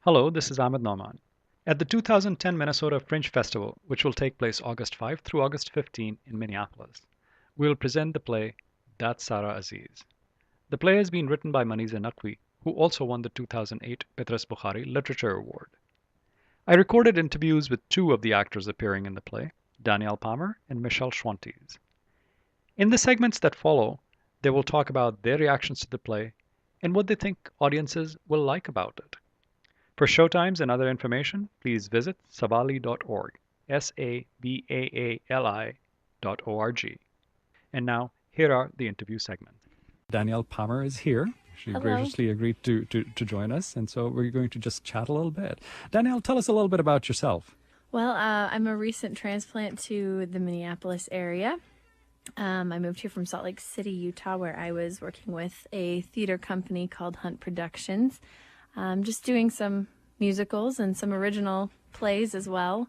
Hello, this is Ahmed Nauman. At the 2010 Minnesota Fringe Festival, which will take place August 5 through August 15 in Minneapolis, we will present the play That's Sara Aziz. The play has been written by Maniza Naqvi, who also won the 2008 Petrus Bukhari Literature Award. I recorded interviews with two of the actors appearing in the play, Danielle Palmer and Michelle Schwantes. In the segments that follow, they will talk about their reactions to the play and what they think audiences will like about it. For showtimes and other information, please visit sabali.org, SABAALI.org. And now, here are the interview segments. Danielle Palmer is here. She Hello. graciously agreed to join us, and so we're going to just chat a little bit. Danielle, tell us a little bit about yourself. Well, I'm a recent transplant to the Minneapolis area. I moved here from Salt Lake City, Utah, where I was working with a theater company called Hunt Productions. Just doing some musicals and some original plays as well.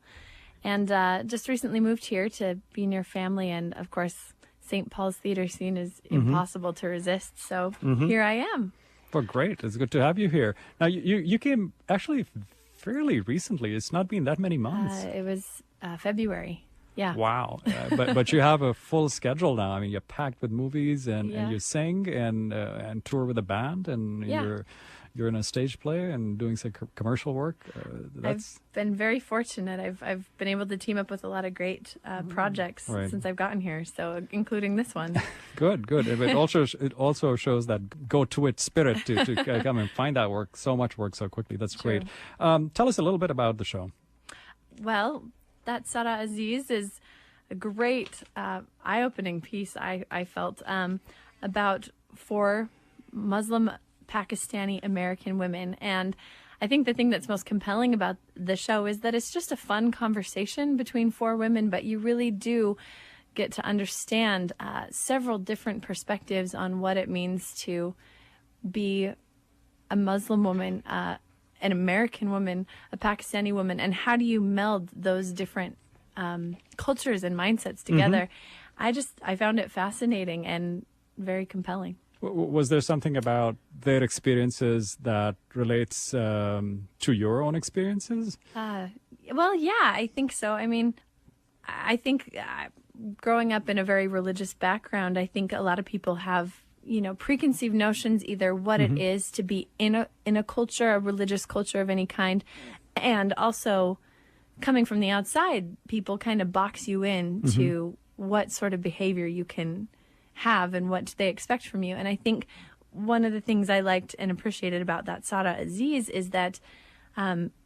And just recently moved here to be near family. And of course, St. Paul's theater scene is impossible to resist. So here I am. Well, great. It's good to have you here. Now, you came actually fairly recently. It's not been that many months. It was February. Yeah. Wow. But you have a full schedule now. I mean, you're packed with movies and you sing and tour with a band and you're in a stage play and doing some commercial work. I've been very fortunate. I've been able to team up with a lot of great projects since I've gotten here, so including this one. Good. It also shows that go-to-it spirit to come and find that work, so much work so quickly. That's great. Tell us a little bit about the show. Well, that Sara Aziz is a great eye-opening piece, I felt, about four Muslim Pakistani American women. And I think the thing that's most compelling about the show is that it's just a fun conversation between four women, but you really do get to understand several different perspectives on what it means to be a Muslim woman, an American woman, a Pakistani woman, and how do you meld those different cultures and mindsets together. I found it fascinating and very compelling. Was there something about their experiences that relates to your own experiences? Well, yeah, I think so. I mean, I think growing up in a very religious background, I think a lot of people have, preconceived notions, either what it is to be in a culture, a religious culture of any kind, and also coming from the outside, people kind of box you in to what sort of behavior you can have and what they expect from you. And I think one of the things I liked and appreciated about that Sara Aziz is that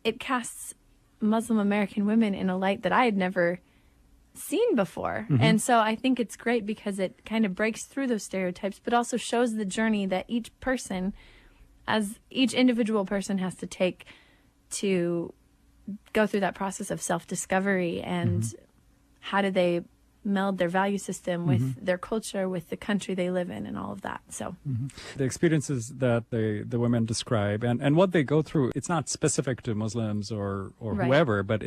it casts Muslim American women in a light that I had never seen before. And so I think it's great because it kind of breaks through those stereotypes, but also shows the journey that each individual person has to take to go through that process of self-discovery and how do they meld their value system with their culture, with the country they live in, and all of that. So the experiences that the women describe and what they go through, it's not specific to Muslims or whoever, but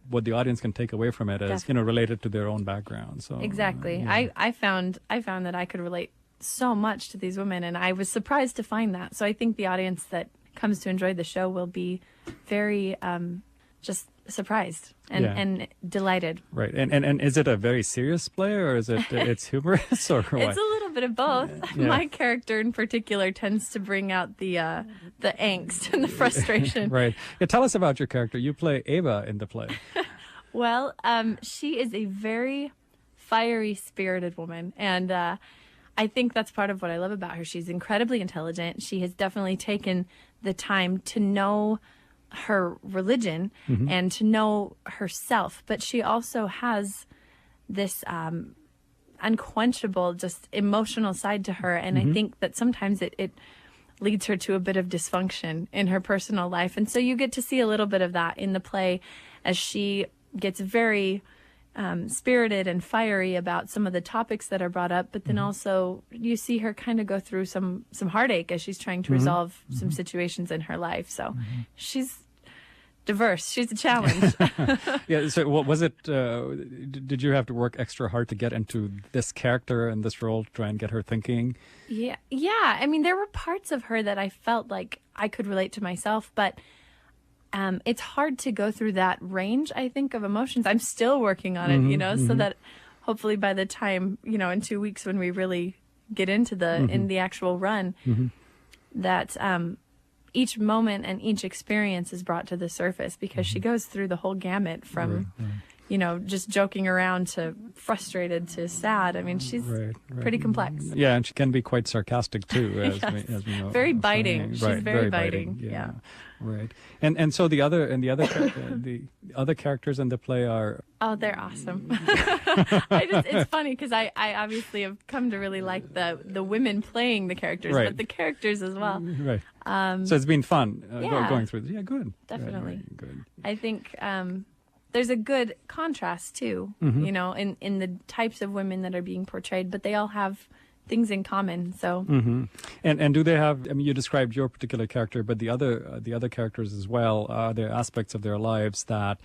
what the audience can take away from it is related to their own background. So exactly. I found that I could relate so much to these women, and I was surprised to find that. So I think the audience that comes to enjoy the show will be very just surprised and delighted. Right. And is it a very serious play, or is it's humorous, or what? It's a little bit of both. My character in particular tends to bring out the angst and the frustration. Right. Yeah, tell us about your character. You play Ava in the play. Well, she is a very fiery, spirited woman, and I think that's part of what I love about her. She's incredibly intelligent. She has definitely taken the time to know her religion and to know herself, but she also has this unquenchable, just emotional side to her, and I think that sometimes it leads her to a bit of dysfunction in her personal life, and so you get to see a little bit of that in the play as she gets very spirited and fiery about some of the topics that are brought up, but then also you see her kind of go through some heartache as she's trying to resolve some situations in her life. So she's diverse. She's a challenge. Yeah. So what was it? Did you have to work extra hard to get into this character and this role to try and get her thinking? Yeah. I mean, there were parts of her that I felt like I could relate to myself, but it's hard to go through that range, I think, of emotions. I'm still working on it, so that hopefully by the time, in 2 weeks when we really get into in the actual run, that each moment and each experience is brought to the surface, because she goes through the whole gamut from, just joking around to frustrated to sad. I mean, she's pretty complex. Yeah, and she can be quite sarcastic too, as we know. Very biting. She's very biting. Yeah. Right. And so the other characters in the play are... Oh, they're awesome. It's funny because I obviously have come to really like the women playing the characters, but the characters as well. Right. So it's been fun going through this. Yeah, good. Definitely. Right, good. I think there's a good contrast too, in the types of women that are being portrayed, but they all have things in common. So, and do they have? I mean, you described your particular character, but the other characters as well. Are there aspects of their lives that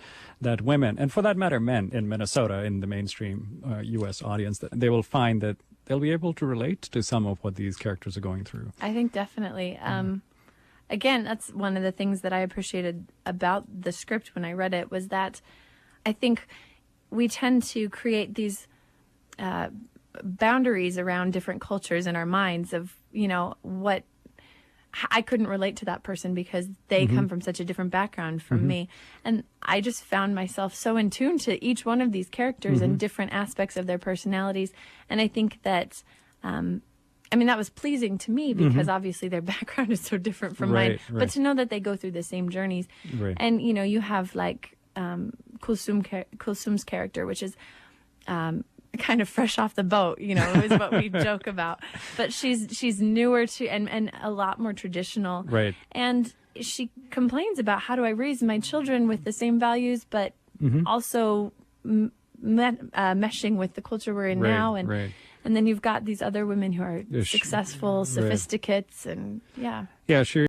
women, and for that matter, men in Minnesota, in the mainstream U.S. audience, that they will find that they'll be able to relate to some of what these characters are going through? I think definitely. Again, that's one of the things that I appreciated about the script when I read it, was that I think we tend to create these boundaries around different cultures in our minds of, what I couldn't relate to that person because they come from such a different background from me. And I just found myself so in tune to each one of these characters and different aspects of their personalities. And I think that, that was pleasing to me because obviously their background is so different from mine. But to know that they go through the same journeys. Right. And, you have like Kulsum's character, which is kind of fresh off the boat, is what we joke about. But she's newer to and a lot more traditional. Right. And she complains about, how do I raise my children with the same values, but also meshing with the culture we're in now. And then you've got these other women who are successful, sophisticates, and yeah. Yeah, sure.